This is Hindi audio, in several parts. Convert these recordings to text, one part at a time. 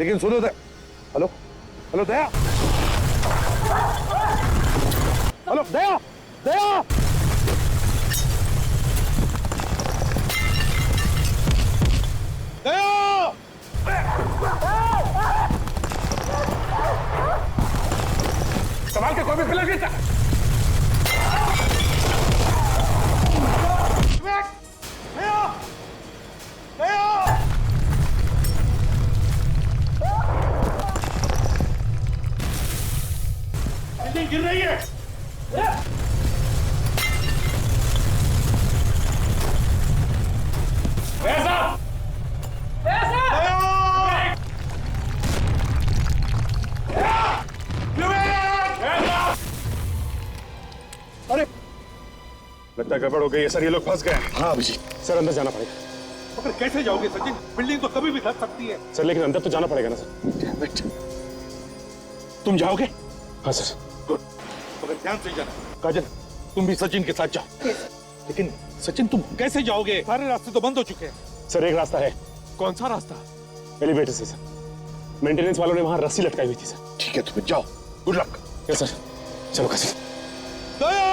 लेकिन सुनो दया। हेलो हेलो दया, हेलो दया, दया, दया, संभाल के, कोई भी फिलहाल नहीं। बिल्डिंग गिर रही है। ऐसा ऐसा अरे लगता है गड़बड़ हो गई है सर, ये लोग फंस गए। हाँ अभिजीत सर, अंदर जाना पड़ेगा। मगर कैसे जाओगे सचिन? बिल्डिंग तो कभी भी धस सकती है। सर लेकिन अंदर तो जाना पड़ेगा ना सर। तुम जाओगे? हाँ सर। मगर ध्यान से जाना। काजल तुम भी सचिन के साथ जाओ। लेकिन सचिन तुम कैसे जाओगे? सारे रास्ते तो बंद हो चुके हैं। सर एक रास्ता है। कौन सा रास्ता? एलिवेटर से सर, मेंटेनेंस वालों ने वहां रस्सी लटकाई हुई थी सर। ठीक है तुम्हें जाओ, गुड लक। यस सर, चलो काशी। दया!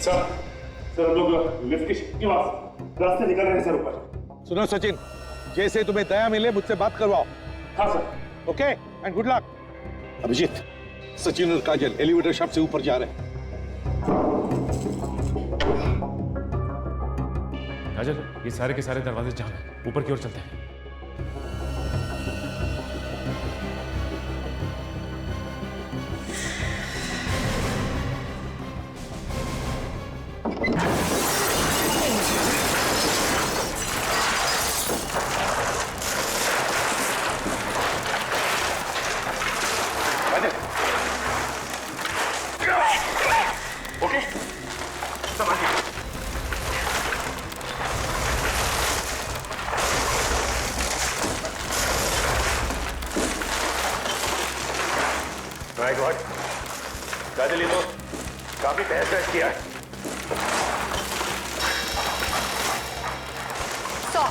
सर हम लोग लिफ्ट के रास्ते निकल रहे हैं सर ऊपर। सुनो सचिन, जैसे तुम्हें दया मिले मुझसे बात करवाओ। हाँ sir. Okay and good luck. Abhijeet, Sachin और काजल एलिवेटर शाफ्ट से ऊपर जा रहे हैं। काजल, ये सारे के सारे दरवाजे जाम हैं, ऊपर की ओर चलते हैं। माय गॉड, काजल ये तो काफी तहस किया है। तो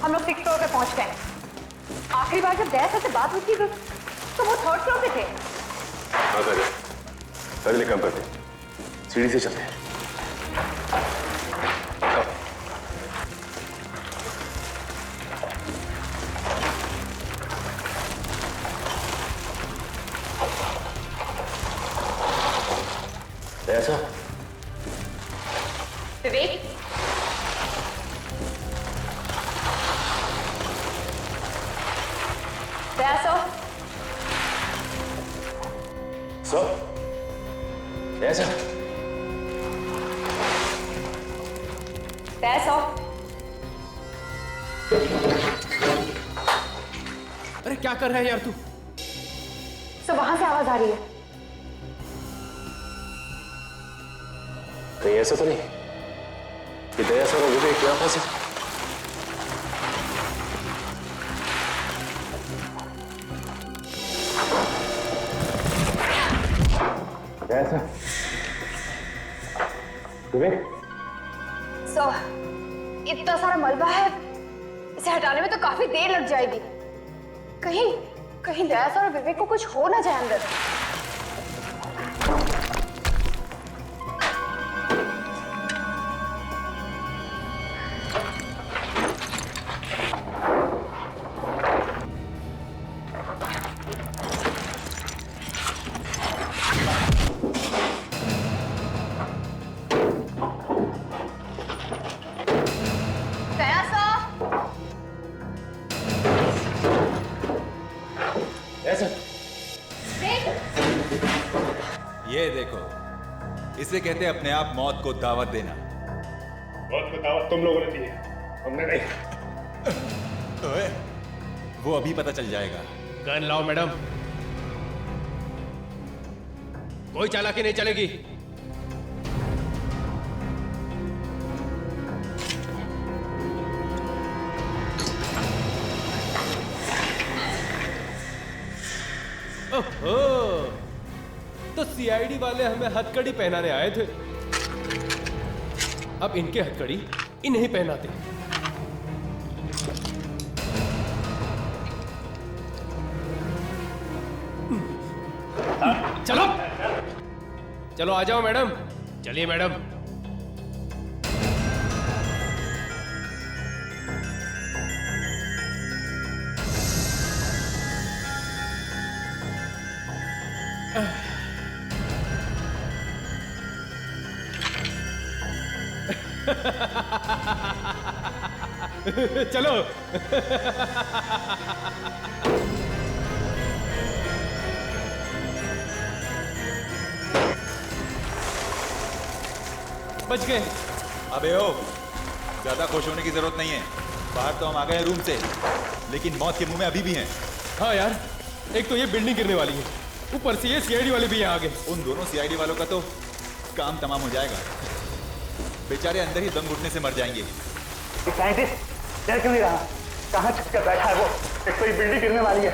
हम लोग 6th फ्लोर पे पहुंच गए। आखिरी बार जब दया से बात हुई थी तो वो 3rd फ्लोर पे थे। हाँ काजल, काजल एक काम करते हैं, सीढ़ी से चलते हैं। ऐसा विवेक, दया सर, ऐसा दया अरे क्या कर रहा है यार तू? सो वहां से आवाज आ रही है। कहीं ऐसा तो नहीं कि दया सर और विवेक यहाँ फंसे? ऐसा विवेक, सो इतना सारा मलबा है, इसे हटाने में तो काफी देर लग जाएगी। कहीं कहीं दया और विवेक को कुछ हो ना जाए अंदर। ये देखो, इसे कहते हैं अपने आप मौत को दावत देना। मौत को दावत तुम लोगों ने दी है, हमने नहीं। ओए, वो अभी पता चल जाएगा। गन लाओ मैडम। कोई चालाकी नहीं चलेगी। ओहो, तो सीआईडी वाले हमें हथकड़ी पहनाने आए थे। अब इनके हथकड़ी इन्हें पहनाते। चलो चलो आ जाओ मैडम। चलिए मैडम। चलो। बच गए। अबे ओ, ज्यादा खुश होने की जरूरत नहीं है। बाहर तो हम आ गए रूम से, लेकिन मौत के मुंह में अभी भी हैं। हाँ यार, एक तो ये बिल्डिंग गिरने वाली है, ऊपर से ये सीआईडी वाले भी यहाँ आ गए। उन दोनों सीआईडी वालों का तो काम तमाम हो जाएगा। बेचारे अंदर ही दम घुटने से मर जाएंगे। साइंटिस्ट डर क्यों नहीं रहा? कहाँ छुप कर बैठा है वो? एक तो ये बिल्डिंग गिरने वाली है,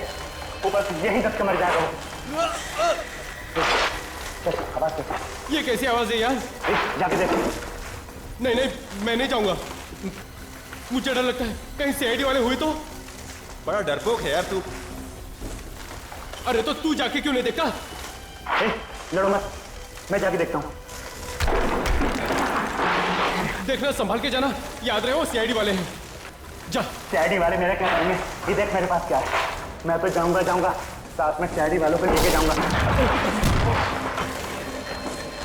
ऊपर से यहीं दब के मर जाएगा वो। चल, आवाज कर। ये कैसी आवाज है यार? जाके देख। नहीं नहीं, मैं नहीं जाऊंगा। मुझे डर लगता है कहीं सीआईडी वाले हुए तो। बड़ा डरपोक है यार तू। अरे तो तू जाके क्यों नहीं देखता? लड़ो मत, मैं जाके देखता हूँ। देखना, संभाल के जाना। याद रहे वो सीआईडी वाले हैं। जा। सीआईडी वाले मेरा क्या करेंगे? ये देख मेरे पास क्या है। मैं तो जाऊंगा साथ में सीआईडी वालों को लेके जाऊंगा।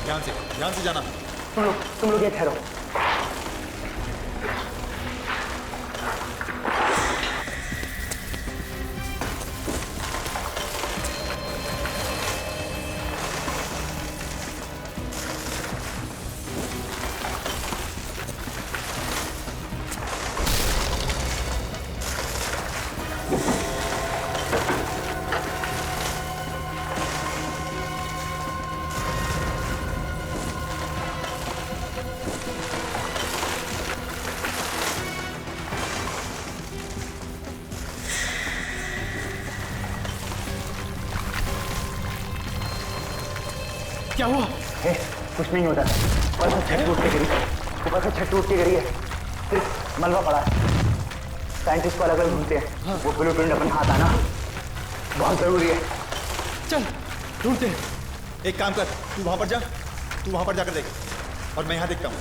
ध्यान से जाना। तुम लोग ये ठहरो। क्या हुआ? कुछ नहीं होता। ऊपर से छत टूट के गिरी है। सिर्फ मलबा पड़ा है। साइंटिस्ट को अलग अलग ढूंढते हैं। वो ब्लूप्रिंट अपने हाथ आना बहुत जरूरी है। चल ढूंढते हैं। एक काम कर, तू वहां पर जाकर देख और मैं यहां देखता हूं।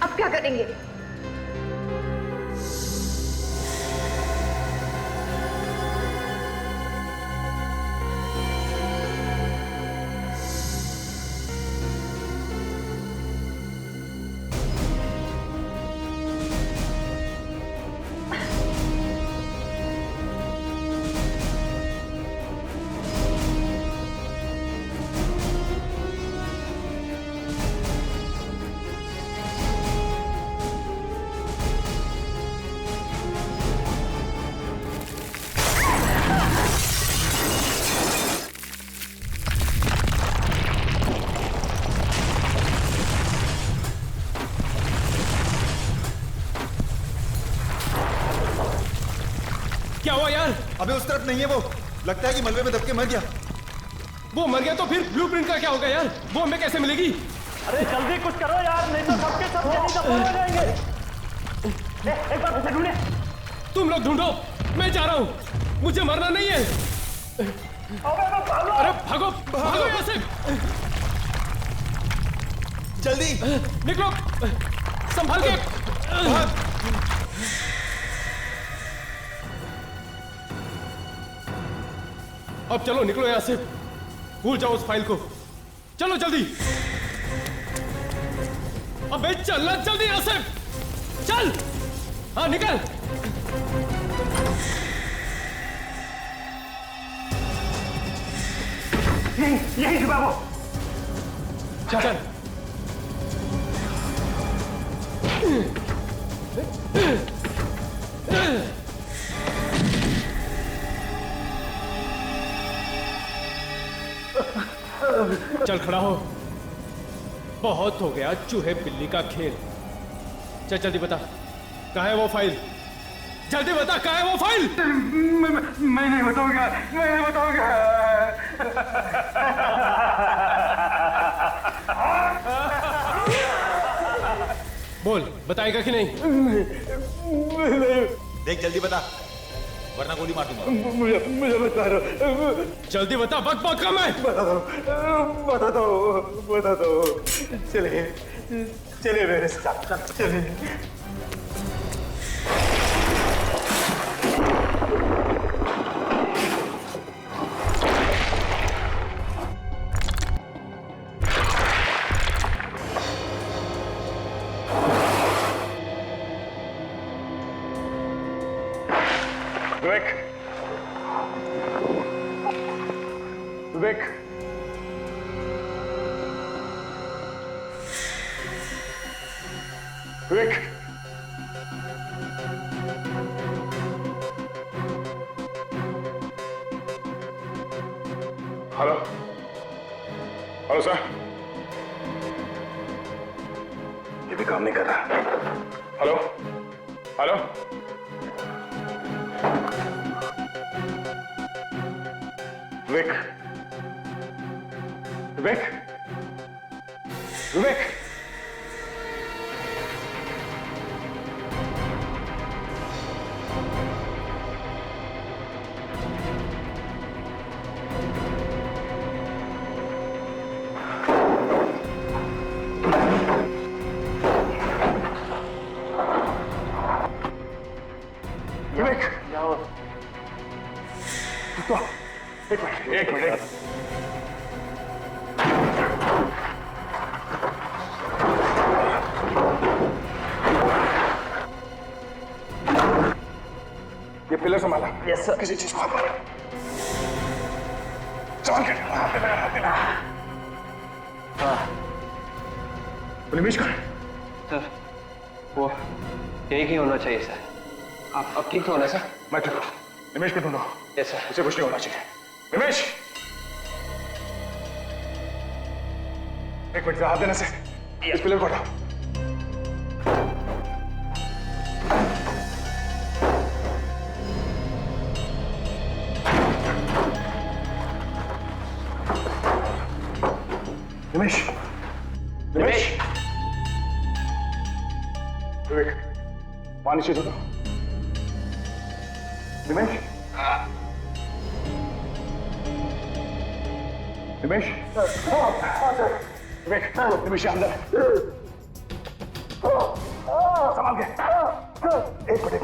अब क्या करेंगे? क्या हुआ यार? अबे उस तरफ नहीं है वो। लगता है कि मलबे में दब के मर गया। वो मर गया तो फिर ब्लूप्रिंट का क्या होगा यार? वो हमें कैसे मिलेगी? अरे जल्दी कुछ करो यार, नहीं तो सबके सब यहीं दफन हो जाएंगे। एक बार उसे ढूंढे। तुम लोग ढूंढो, मैं जा रहा हूँ। मुझे मरना नहीं है। अरे भागो भागो यहाँ से। जल्दी निकलो, संभाल के। अब चलो निकलो यहाँ से। भूल जाओ उस फाइल को। चलो जल्दी। अब अबे चलना जल्दी यहाँ से, चल। हाँ निकल। यही छुपा वो। चल चल। चल खड़ा हो, बहुत हो गया चूहे बिल्ली का खेल। चल जल्दी बता, कहाँ है वो फाइल? जल्दी बता, कहाँ है वो फाइल? मैं नहीं बताऊंगा, मैं नहीं बताऊंगा। बोल, बताएगा कि नहीं? देख जल्दी बता, वरना गोली मार दूंगा। मुझे बता दो। जल्दी बता, बक बक कम है। बता दो। चलिए चलिए मेरे साथ, चलिए। विवेक, विवेक, विवेक, हेलो, हेलो सर, ये भी काम नहीं कर रहा। हेलो, हेलो, विवेक, विवेक, विवेक, विवेक, तो एक मिनट। ये पिलर संभाला। Yes sir. किसी चीज को हाथ मारा। संभाल के। निमेश कहाँ है? सर वो यही कहीं होना चाहिए सर। आप अब ठीक तो होना सर? मैं ठीक हूँ। निमेश को ढूंढो। Yes sir. उसे कुछ नहीं होना चाहिए। निमेश, एक मिनट से हाथ देने से इस पिलर को हटाओ। निमेश, निमेश, विवेक, पानी चाहिए तो। निमेश, निमेश, विवेक, निमेश अंदर है। संभाल के। एक मिनट।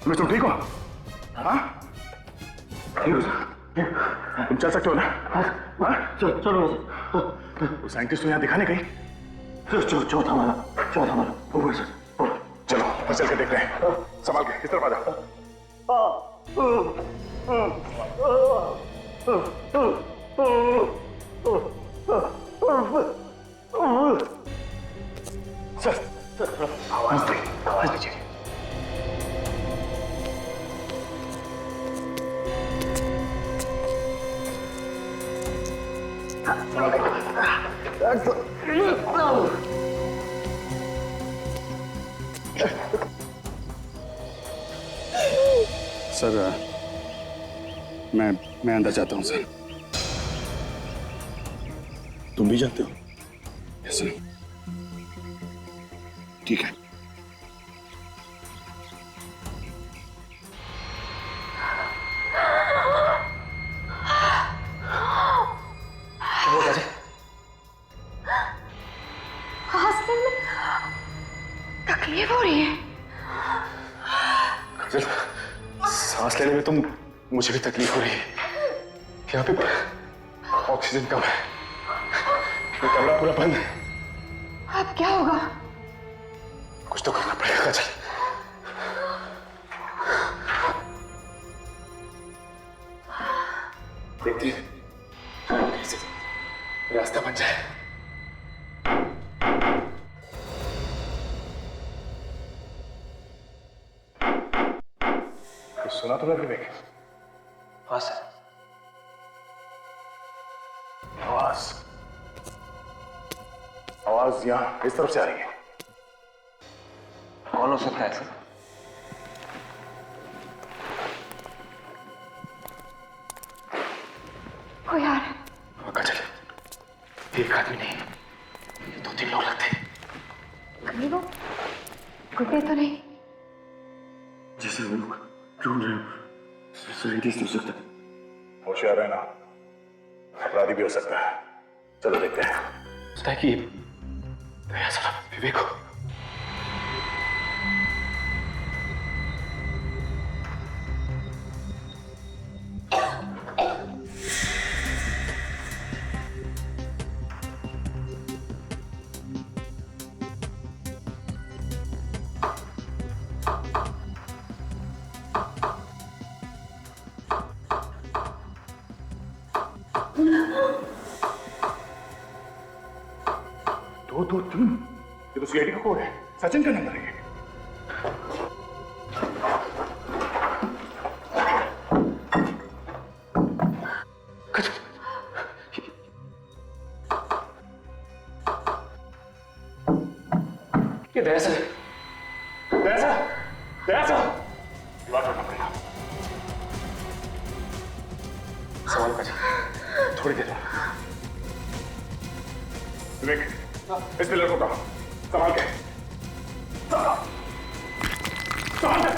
निमेश तुम ठीक हो? हाँ? ठीक हो सर? तुम चल सकते हो ना? हाँ? चलो। वो साइंटिस्ट तो यहाँ दिखाने गई। चौथा माला। ऊपर सर। चलो बस चल के देखते हैं। संभाल के इस तरफ आ जाओ। सर आवाज दीजिए। सर मैं अंदर जाता हूँ सर। तुम भी जाते हो? Yes sir. ठीक है। तकलीफ हो रही है। सांस लेने में तुम मुझे भी तकलीफ हो रही है। यहाँ पे ऑक्सीजन कम है। ये कमरा पूरा बंद है। अब क्या होगा? कुछ तो करना पड़ेगा काजल। देखती है कैसे रास्ता बन जाए। कुछ सुना तुमने विवेक? हाँ सर। आवाज यहाँ इस तरफ से आ रही है। कौन हो सकता है सर? कोई आ रहा है। काजल, एक आदमी नहीं, ये 2-3 लोग लगते हैं। कहीं वो गुड्डे तो नहीं? जैसे वो लोग ढूंढ रहे हो, साइंटिस्ट हो सकता है। होशियार रहना, अपराधी भी हो सकता है। चलो देखते हैं। लगता है कि दया सारा विवेक हो। दो तीन, ये तो सीआईडी का कोड है। सचिन का नंबर है। ये दया से बात करना पड़ेगा। सवाल का थोड़ी देर में। विवेक, इस पिलर को कहा संभाल के। संभाल के।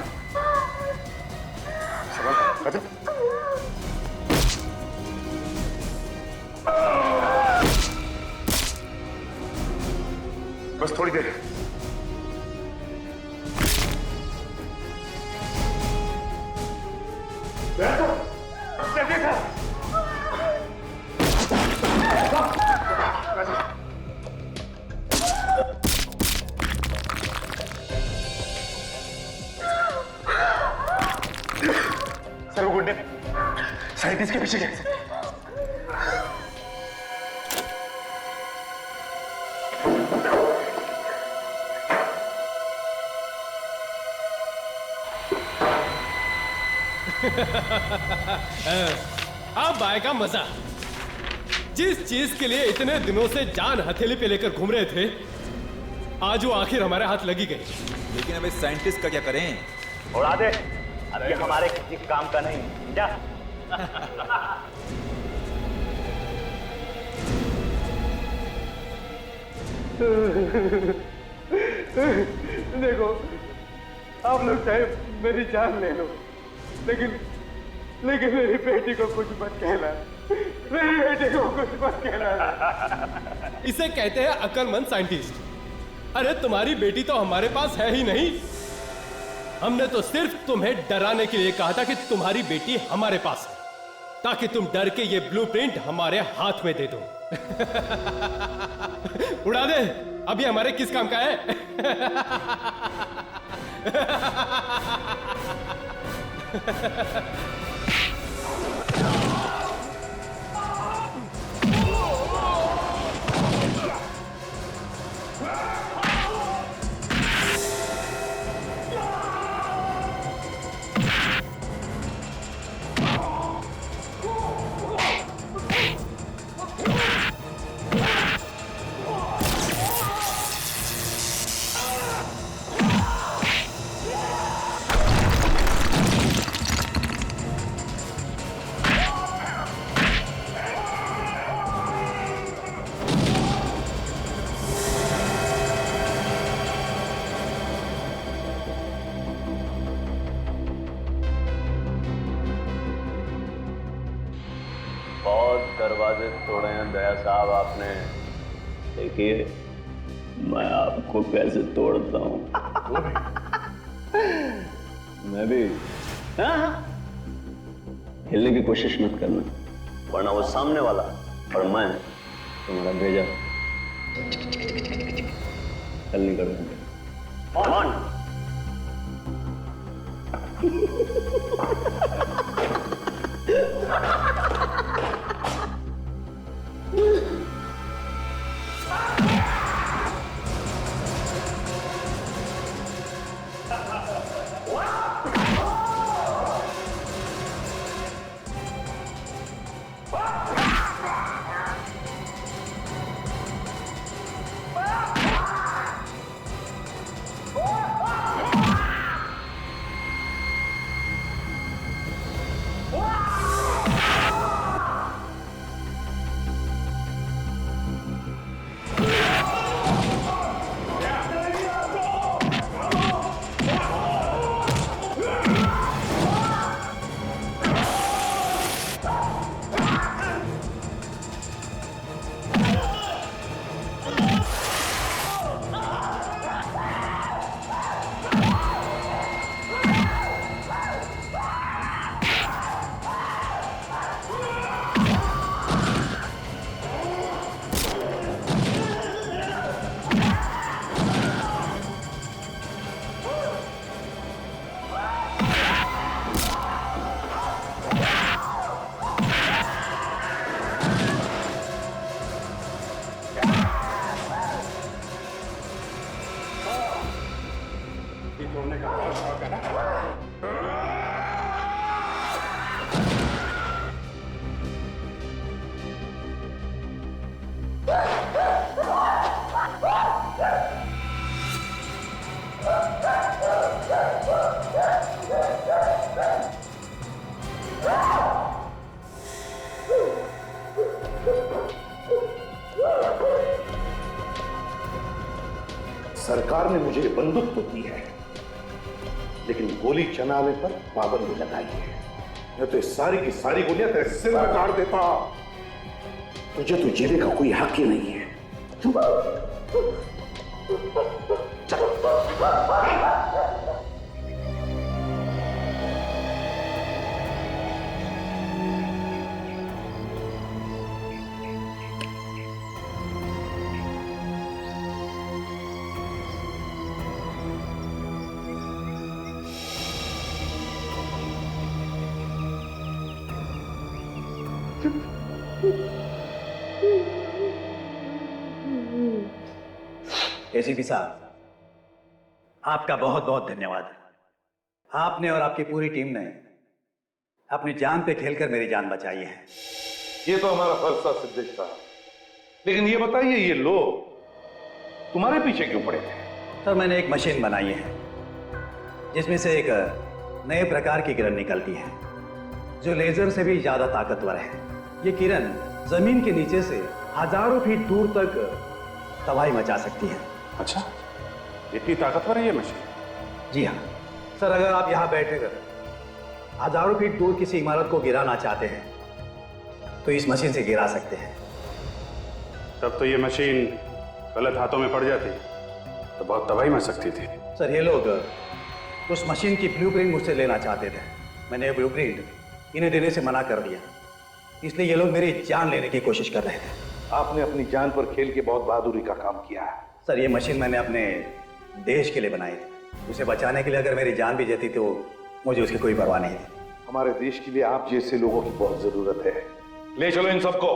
बस थोड़ी देर। सर वो गुंडे साइंटिस्ट के पीछे गए। अब आएगा मजा। जिस चीज के लिए इतने दिनों से जान हथेली पे लेकर घूम रहे थे, आज वो आखिर हमारे हाथ लगी गई। लेकिन अब इस साइंटिस्ट का क्या करें? उड़ा दे। ये हमारे किसी काम का नहीं। जा। देखो, आप लोग चाहे मेरी जान ले लो, लेकिन मेरी बेटी को कुछ मत कहना। मेरी बेटी को कुछ मत कहना। इसे कहते हैं अक्लमंद साइंटिस्ट। अरे तुम्हारी बेटी तो हमारे पास है ही नहीं। हमने तो सिर्फ तुम्हें डराने के लिए कहा था कि तुम्हारी बेटी हमारे पास है, ताकि तुम डर के ये ब्लूप्रिंट हमारे हाथ में दे दो। उड़ा दे। अभी हमारे किस काम का है? दरवाजे तोड़े हैं दया साहब आपने। देखिए मैं आपको कैसे तोड़ता हूँ। मैं भी हिलने की कोशिश मत करना, वरना वो सामने वाला और मैं तुम्हारा भेजा हल नहीं कर देंगे। सरकार ने मुझे बंदूक तो दी है, लेकिन गोली चलाने पर पाबंदी लगाई है। मैं तो सारी की सारी गोलियां तेरे सिर में काट देता। तुझे तो जीने का कोई हक ही नहीं है। चल। एसीपी साहब, आपका बहुत बहुत धन्यवाद। आपने और आपकी पूरी टीम ने अपनी जान पे खेलकर मेरी जान बचाई है। ये तो हमारा फर्ज था सिद्धेश साहब, लेकिन ये बताइए ये लोग तुम्हारे पीछे क्यों पड़े थे? सर, मैंने एक मशीन बनाई है जिसमें से एक नए प्रकार की किरण निकलती है जो लेजर से भी ज्यादा ताकतवर है। ये किरण जमीन के नीचे से हजारों फीट दूर तक तबाही मचा सकती है। अच्छा, इतनी ताकतवर है ये मशीन? जी हाँ सर, अगर आप यहाँ बैठकर हजारों फीट दूर किसी इमारत को गिराना चाहते हैं तो इस मशीन से गिरा सकते हैं। तब तो ये मशीन गलत हाथों में पड़ जाती तो बहुत तबाही मच सकती थी। सर, ये लोग उस मशीन की ब्लूप्रिंट मुझसे लेना चाहते थे। मैंने ये ब्लूप्रिंट इन्हें देने से मना कर दिया, इसलिए ये लोग मेरी जान लेने की कोशिश कर रहे थे। आपने अपनी जान पर खेल के बहुत बहादुरी का काम किया है। सर, ये मशीन मैंने अपने देश के लिए बनाई थी। उसे बचाने के लिए अगर मेरी जान भी जाती तो मुझे उसकी कोई परवाह नहीं थी। हमारे देश के लिए आप जैसे लोगों की बहुत जरूरत है। ले चलो इन सबको।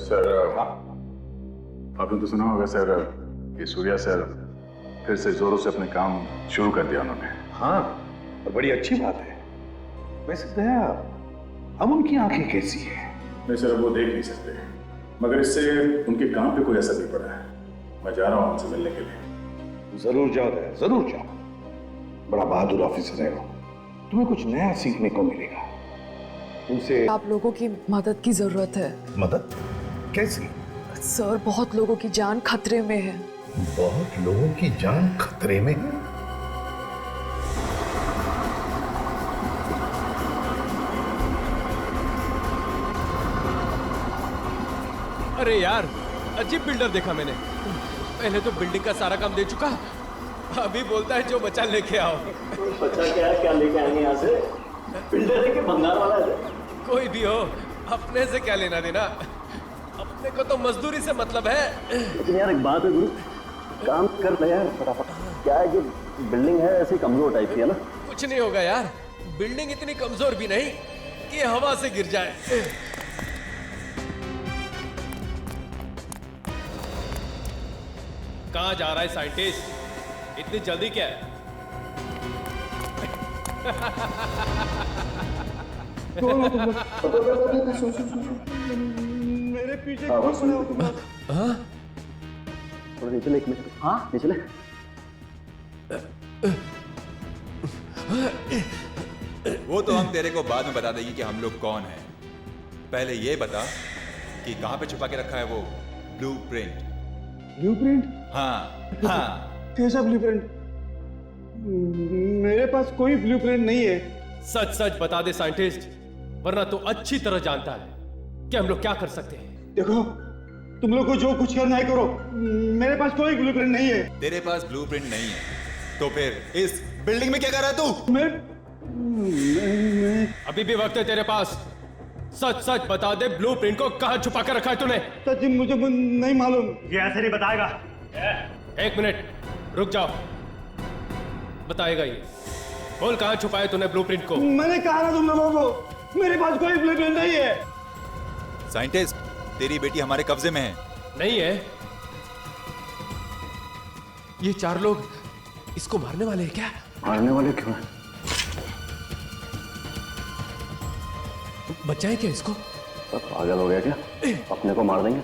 सर, आपने तो सुना होगा सर कि सूर्या सर फिर से जोरों से अपने काम शुरू कर दिया उन्होंने। हाँ, और बड़ी अच्छी बात है। वैसे दया, अब उनकी आंखें कैसी हैं? नहीं सर, अब वो देख नहीं सकते, मगर इससे उनके काम पे कोई असर नहीं पड़ा है। मैं जा रहा हूँ उनसे मिलने के लिए। जरूर जाओ दया, जरूर जाओ। बड़ा बहादुर ऑफिसर है वो, तुम्हें कुछ नया सीखने को मिलेगा उनसे। आप लोगों की मदद की जरूरत है। मदद? कैसी? सर, बहुत लोगों की जान खतरे में है। बहुत लोगों की जान खतरे में है? अरे यार, अजीब बिल्डर देखा मैंने। पहले तो बिल्डिंग का सारा काम दे चुका, अभी बोलता है जो बचा लेके आओ। बचा क्या लेके आएंगे यहाँ से? बिल्डर है कि भंगार वाला है? कोई भी हो, अपने से क्या लेना देना, अपने को तो मजदूरी से मतलब है। लेकिन यार एक बात है गुरु, काम कर ले यार फटाफट। क्या है कि बिल्डिंग है ऐसी कमजोर टाइप की है ना। कुछ नहीं होगा यार, बिल्डिंग इतनी कमजोर भी नहीं कि हवा से गिर जाए। कहाँ जा रहा है साइंटिस्ट, इतनी जल्दी क्या है? मेरे पीछे थोड़ा नीचे ले, एक मिनट। हाँ नीचे ले। वो तो हम तेरे को बाद में बता देंगे कि हम लोग कौन हैं। पहले ये बता कि कहाँ पे छुपा के रखा है वो ब्लूप्रिंट। ब्लूप्रिंट? हाँ हाँ। कैसा ब्लूप्रिंट? मेरे पास कोई ब्लूप्रिंट नहीं है। सच सच बता दे साइंटिस्ट, वरना तो अच्छी तरह जानता है कि हम लोग क्या कर सकते हैं। देखो, तुम लोग को जो कुछ करना है करो, मेरे पास कोई ब्लूप्रिंट नहीं है। तेरे पास ब्लूप्रिंट नहीं है तो फिर इस बिल्डिंग में क्या कर रहा है तू? मैं अभी भी वक्त है तेरे पास, सच सच बता दे ब्लूप्रिंट को कहाँ छुपा कर रखा है तूने? सच मुझे नहीं मालूम। ये ऐसे नहीं बताएगा। एक मिनट रुक जाओ, बताएगा ये। बोल कहाँ छुपाया तूने ब्लूप्रिंट को? मैंने कहा ना तुम लोगों को, मेरे पास कोई ब्लूप्रिंट नहीं है। साइंटिस्ट, तेरी बेटी हमारे कब्जे में है। नहीं है? ये चार लोग इसको मारने वाले हैं क्या? मारने वाले क्यों हैं? बचाएं क्या इसको? सब पागल हो गया क्या? अपने को मार देंगे?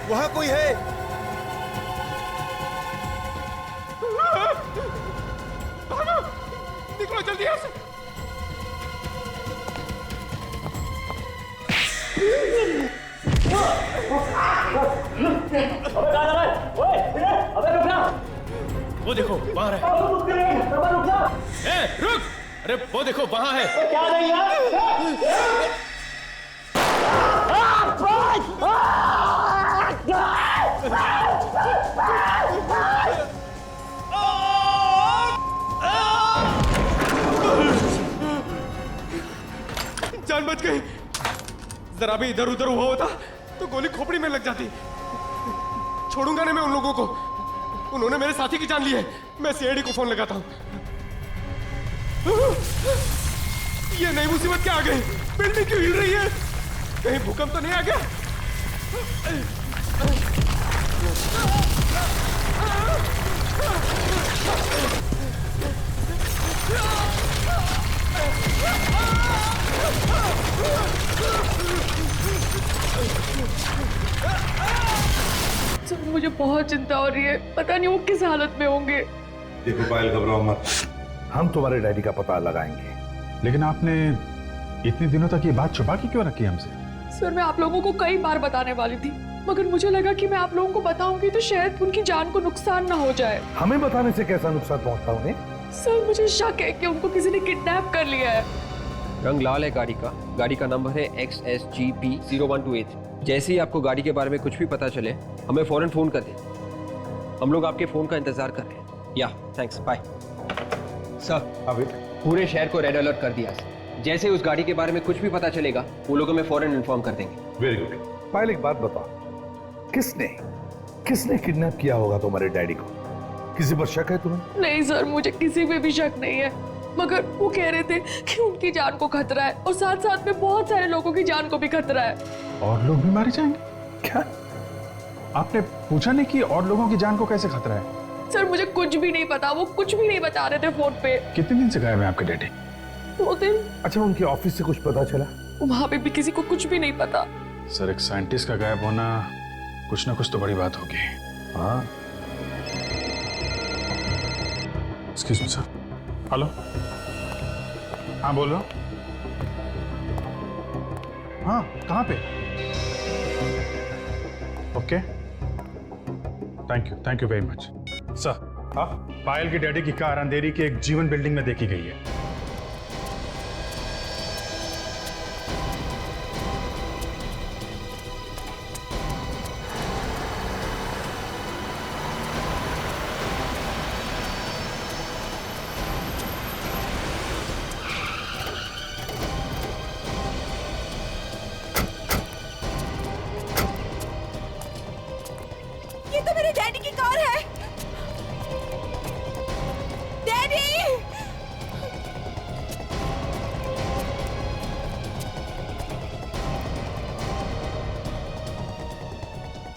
वहां कोई है। निकलो जल्दी यहाँ से। वो देखो वहां है। रुक, अरे वो देखो वहां है। क्या नहीं है? जान बच गई। जरा भी इधर उधर हुआ होता तो गोली खोपड़ी में लग जाती। छोड़ूंगा नहीं मैं उन लोगों को, उन्होंने मेरे साथी की जान ली है। मैं सीआईडी को फोन लगाता हूं। ये नई मुसीबत क्या आ गई? बिल्डिंग क्यों हिल रही है? कहीं भूकंप तो नहीं आ गया? सर मुझे बहुत चिंता हो रही है, पता नहीं वो किस हालत में होंगे। देखो पायल, घबराओ मत, हम तुम्हारे डैडी का पता लगाएंगे। लेकिन आपने इतने दिनों तक ये बात छुपा के क्यों रखी हमसे? सर मैं आप लोगों को कई बार बताने वाली थी, मगर मुझे लगा कि मैं आप लोगों को बताऊंगी तो शायद उनकी जान को नुकसान ना हो जाए। हमें बताने से कैसा नुकसान पहुंचता उन्हें? सर मुझे शक है कि उनको किसी ने किडनैप कर लिया है। रंग लाल है गाड़ी का नंबर है XSGP 0128। जैसे ही आपको गाड़ी के बारे में कुछ भी पता चले हमें फौरन फोन कर दें। हम लोग आपके फोन का इंतजार कर रहे हैं। या थैंक्स, बाय। सर अभी पूरे शहर को रेड अलर्ट कर दिया। जैसे उस गाड़ी के बारे में कुछ भी पता चलेगा वो लोग हमें फौरन इन्फॉर्म कर देंगे। Very good. पायल एक बात बताओ, किसने किडनैप किया होगा तुम्हारे डैडी को? किसी पर शक है तुम्हें? नहीं सर, मुझे किसी पे भी शक नहीं है, मगर वो कह रहे थे कि उनकी जान को खतरा है और साथ साथ में बहुत सारे लोगों की जान को भी खतरा है। और लोग भी मारे जाएंगे क्या? आपने पूछा नहीं कि और लोगों की जान को कैसे खतरा है? सर मुझे कुछ भी नहीं पता, वो कुछ भी नहीं बता रहे थे फोन पे। कितने दिन से गायब है आपके डैडी? 2 दिन। अच्छा, उनके ऑफिस से कुछ पता चला? वहां पे भी किसी को कुछ भी नहीं पता। सर एक साइंटिस्ट का गायब होना कुछ ना कुछ तो बड़ी बात होगी। हाँ, एक्सक्यूज मी सर। हेलो, हाँ बोल रहा हूँ। हाँ, कहाँ पे? Okay, thank you very much sir. हाँ, पायल की डैडी की कार अंधेरी की एक जीवन बिल्डिंग में देखी गई है।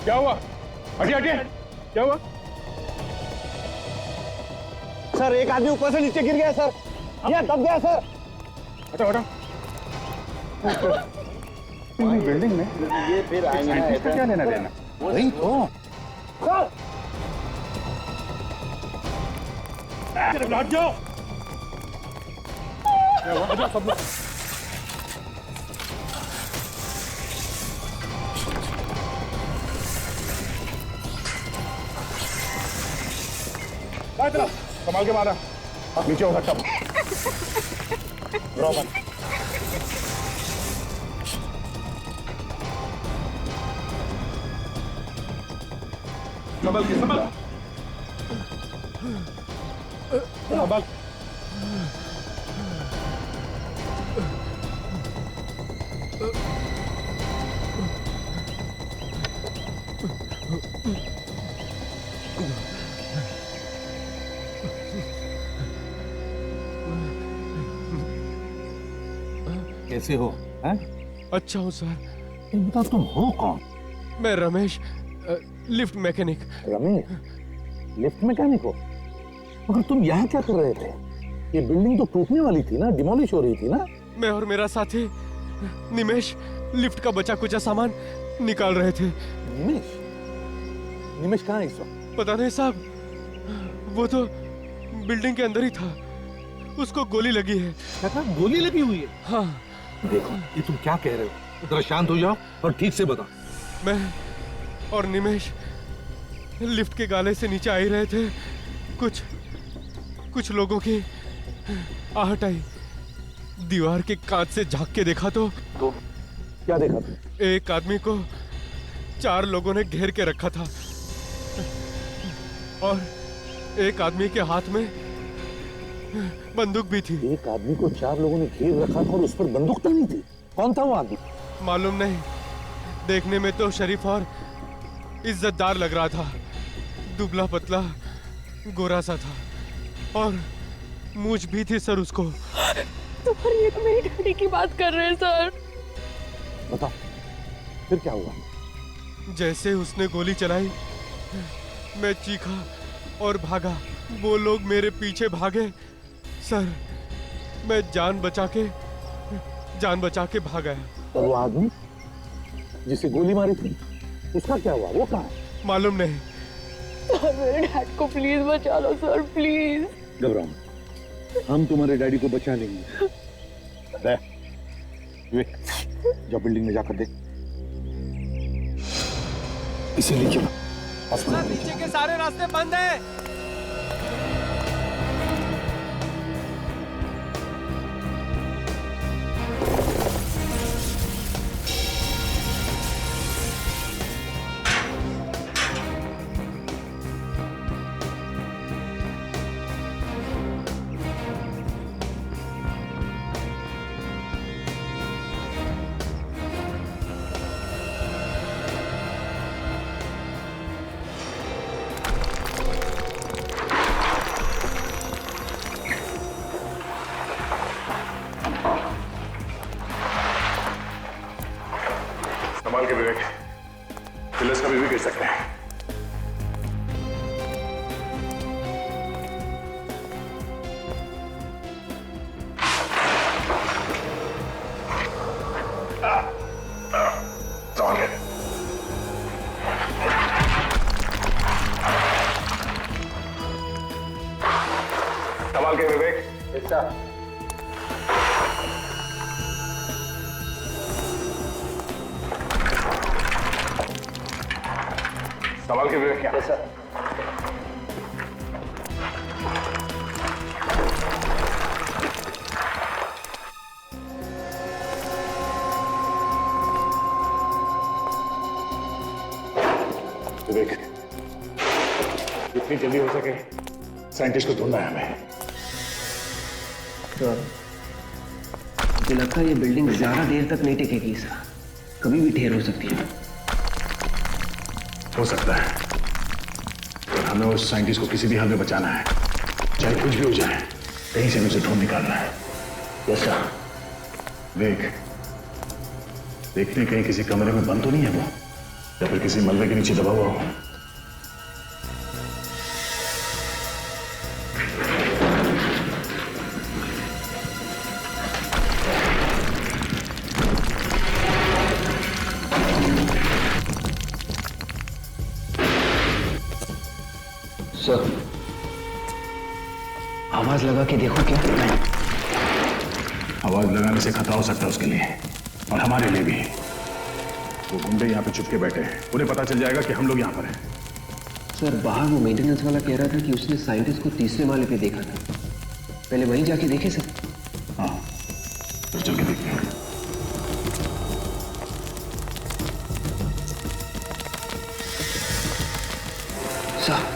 क्या हुआ? हटिए हटिए, क्या हुआ? सर एक आदमी ऊपर से नीचे गिर गया सर, ये दब गया सर। हटो हटो। बिल्डिंग में ये फिर आएंगे, क्या लेना देना? वही तो लौट जाओ। सब लोग संभाल के मारा, नीचे हो सकता रोमन। संभाल के संभाल संभाल। कैसे हो? हैं? अच्छा हूँ सर। बता तुम हो कौन? मैं Ramesh, lift mechanic. Ramesh, lift mechanic हो? मगर तुम यहाँ क्या कर रहे थे? ये बिल्डिंग तो टूटने वाली थी ना, डिमोलिश हो रही थी ना? मैं और मेरा साथी निमेश लिफ्ट का बचा कुचा सामान निकाल रहे थे। निमेश? निमेश कहाँ है इस वक्त? पता नहीं साहब, वो तो बिल्डिंग के अंदर ही था। उसको गोली लगी है। क्या कहा? गोली लगी हुई है? हाँ। देखो, ये तुम क्या कह रहे हो? जरा शांत हो जाओ और ठीक से बताओ। मैं और निमेश लिफ्ट के गाले से नीचे आ ही रहे थे। कुछ लोगों की आहट आई। दीवार के कांच से झांक के देखा तो क्या देखा तुम? एक आदमी को 4 लोगों ने घेर के रखा था और एक आदमी के हाथ में बंदूक भी थी। एक आदमी को 4 लोगों ने घेर रखा था और उस पर बंदूक तानी थी। कौन था वो आदमी? मालूम नहीं, देखने में तो शरीफ और इज्जतदार लग रहा था। दुबला पतला गोरा सा था और मूंछ भी थी सर उसको। तो पर ये तो मेरी डैडी की बात कर रहे हैं सर। बताओ फिर क्या हुआ? जैसे उसने गोली चलाई मैं चीखा और भागा। वो लोग मेरे पीछे भागे सर। मैं जान बचा के भाग गया। और वो आदमी जिसे गोली मारी थी उसका क्या हुआ? वो कहाँ है? मालूम नहीं। सर मेरे डैड को प्लीज बचा लो सर, प्लीज। घबराओ मत, हम तुम्हारे डैडी को बचा लेंगे। जाओ बिल्डिंग में जाकर देख। इसीलिए चलो सर, नीचे के सारे रास्ते बंद हैं। संभाल के विवेक, पुलिस कभी भी गिर सकते हैं। संभाल के। संभाल के विवेक। ऐसा सवाल के विवेक क्या? ऐसा विवेक, जितनी जल्दी हो सके साइंटिस्ट को ढूंढना है हमें। तो मुझे लगता है ये बिल्डिंग ज्यादा देर तक नहीं टिकेगी सर, कभी भी ढेर हो सकती है। हो सकता है, पर हमें उस साइंटिस्ट को किसी भी हाल में बचाना है, चाहे कुछ भी हो जाए। कहीं से उसे ढूंढ निकालना है। Yes sir. विवेक, देखते कहीं किसी कमरे में बंद तो नहीं है वो? या फिर किसी मलबे के नीचे दबा हुआ हो। सर, आवाज लगा के देखो क्या? आवाज लगाने से खतरा हो सकता है उसके लिए और हमारे लिए भी। वो गुंडे यहाँ पे चुपके बैठे हैं, उन्हें पता चल जाएगा कि हम लोग यहाँ पर हैं। सर, बाहर वो मेंटेनेंस वाला कह रहा था कि उसने साइंटिस्ट को तीसरे माले पे देखा था। पहले वहीं जाके देखे सर। हाँ, तो चल के देखते हैं। सर,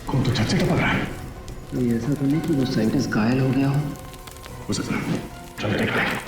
खून तो छत से टपक रहा है। ये ऐसा तो नहीं कि वो साइंटिस्ट घायल हो गया हो सकता है। चलो देखते हैं।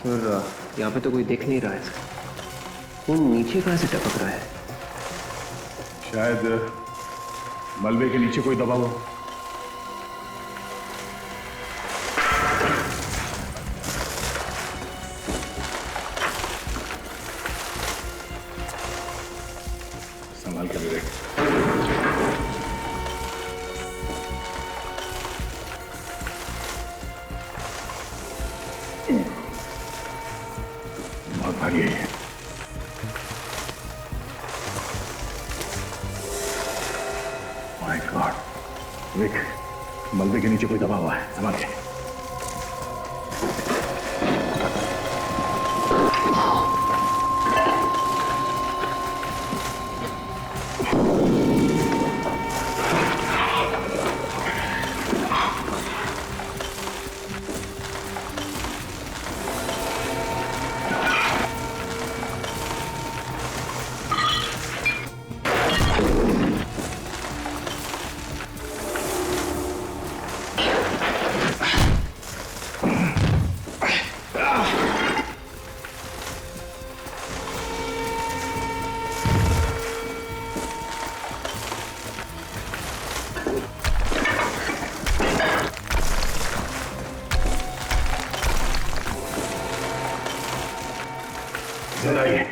सर, यहाँ पे तो कोई देख नहीं रहा है सर। खून नीचे कहाँ से टपक रहा है? शायद मलबे के नीचे कोई दबा हुआ। संभाल कर देख। बहुत भारी है। माय गॉड, देख मलबे के नीचे कोई दबा हुआ है। संभाल के। जिंदा ही है।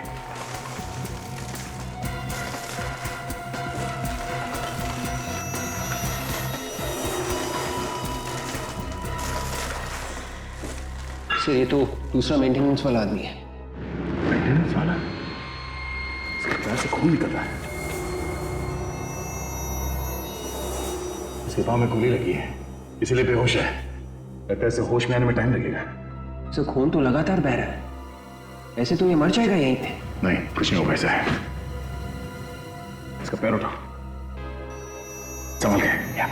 सर, ये तो दूसरा मेंटेनेंस वाला आदमी है। मेंटेनेंस वाला? इसके पैर से खून निकल रहा है। इसके पाँव में गोली लगी है, इसीलिए बेहोश है। लगता है इसे होश में आने में टाइम लगेगा। सर, खून तो लगातार बह रहा है। ऐसे तो ये मर जाएगा यहीं पे। नहीं, कुछ नहीं होगा। ऐसा है, इसका पैर उठा, संभल के। या।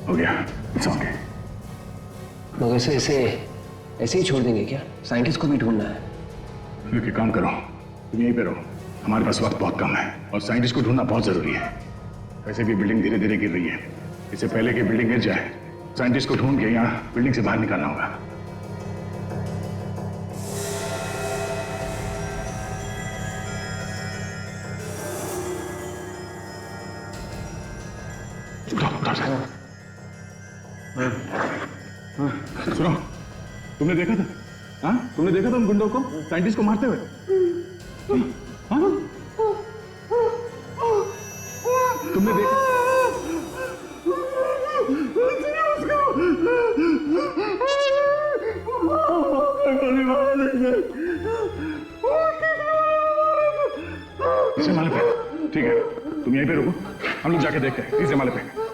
हो गया, संभल के। मगर से ऐसे ही छोड़ देंगे क्या? साइंटिस्ट को भी ढूंढना है। फिर एक काम करो, तुम यहीं पे रहो। हमारे पास वक्त बहुत कम है और साइंटिस्ट को ढूंढना बहुत जरूरी है। वैसे भी बिल्डिंग धीरे धीरे गिर रही है। इससे पहले कि बिल्डिंग गिर जाए, साइंटिस्ट को ढूंढ के यहाँ बिल्डिंग से बाहर निकालना होगा। सुनो, तुमने देखा था? हाँ, तुमने देखा था उन गुंडों को साइंटिस्ट को मारते हुए? हाँ? तुमने देखा? तीसरे माले पे। ठीक है, तुम यहीं पे रुको, हम लोग जाके देखते हैं। तीसरे माले पे।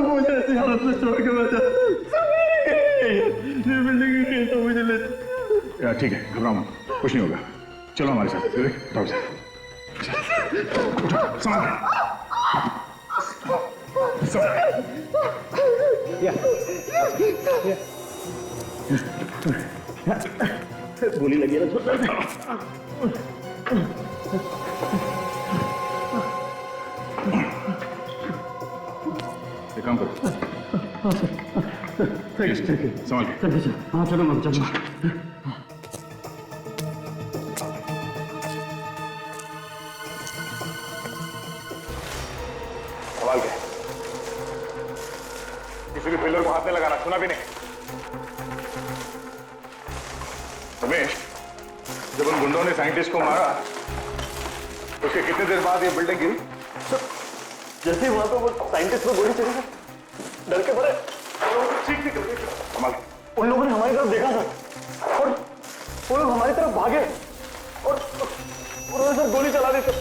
मुझे ऐसी हालत में छोड़ के बचा। ये बिल्डिंग ठीक है, घबराओ मत, कुछ नहीं होगा। चलो हमारे साथ, विवेक उठाओ इसे। उठाओ, संभाल के। गोली लगी है ना। एक काम करो, ठीक है, संभाल के। हाँ चलो मत चलो। संभाल के, किसी भी पिलर को हाथ में लगाना, सुना भी नहीं। रमेश, जब उन गुंडों ने साइंटिस्ट को मारा, उसके कितने देर बाद ये बिल्डिंग गिरी? जैसे ही वहां पर वो साइंटिस्ट को गोली चली, डर के भरे चीख कर रहे। संभाल, उन लोगों ने हमारी तरफ देखा सर, और वो लोग हमारी तरफ भागे और उन्होंने सर गोली चला दी सर।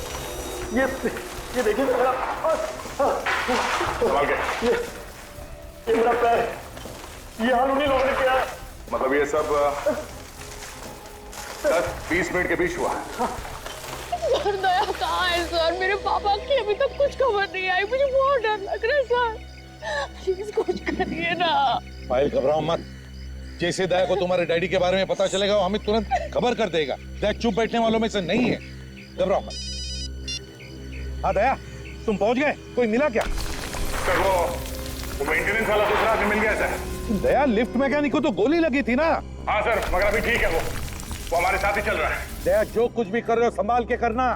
ये देखिए मेरा, संभाल के। ये मेरा पैर, ये हाल उन्हीं लोगों ने किया है। मतलब ये सब 10-20 मिनट के बीच हुआ। सर दया कहाँ है सर? मेरे पापा की अभी तक कुछ खबर नहीं आई, मुझे बहुत डर लग रहा है सर। प्लीज कुछ करिए ना। पायल घबराओ मत, जैसे दया को तुम्हारे डैडी के बारे में पता चलेगा वो हमें तुरंत खबर कर देगा। दया चुप बैठने वालों में से नहीं है, घबराओ मत। हाँ दया, तुम पहुंच गए? कोई मिला क्या? सर वो मेंटेनेंस वाला दूसरा आदमी मिल गया सर। दया, लिफ्ट मैकेनिक को तो गोली लगी थी ना। हाँ सर, मगर अभी ठीक है, वो हमारे साथ ही चल रहा है। दया, जो कुछ भी कर रहे हो संभाल के करना।